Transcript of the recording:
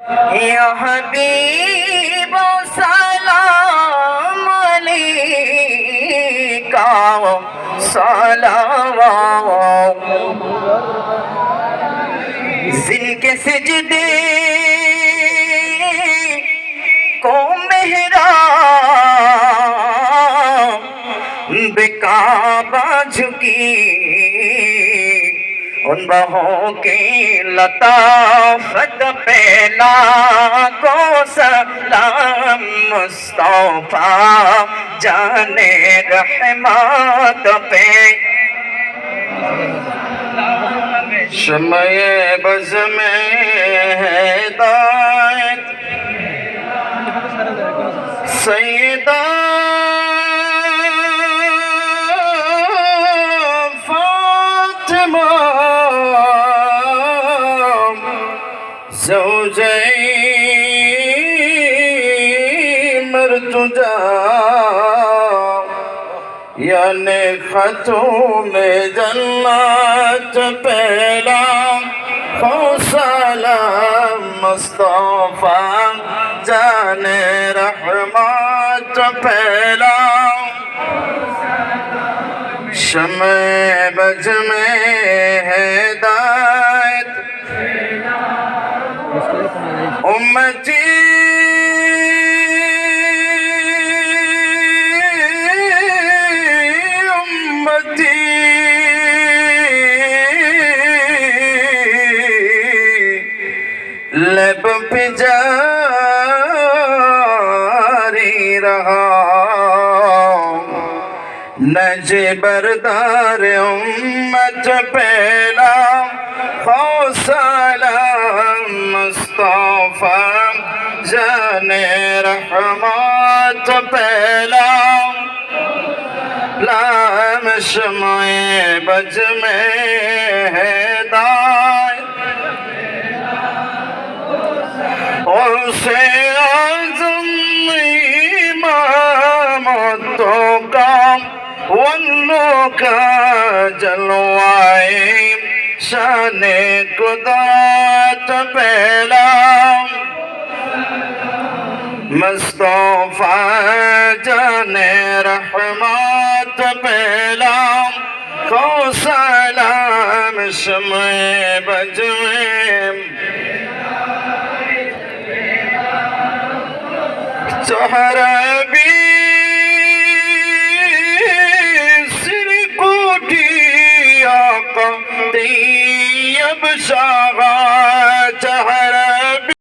या हबीब सलाम अलैका सलावत जिनके सिजदे को मेहराब काबा झुकी उन बाहों की लताफत पे लाखों सलाम मुस्तफा जाने रहमत पे शम्ए बज़ में हिदायत सैयदा फातिमा ज़ौजे मर्तुजा यानी खतूम जन्नत पहला सलाम मुस्तफा जाने रहमत पहला शम्ए बज़ में हिदायत उम्मती लब पे जारी रहा नजे बरदार उम्मत पहला सलाम मुस्तफा जाने रहमत पहला लाम शम्ए बज़ में हिदायत उसे आज़म इमामतों का वल्लों का जलवाए शाने कुदरत पहला मुस्तफा जाने रहमत पहला सलाम शम्ए बज़ में चहरबी सिर कोठी आका तैयब शाह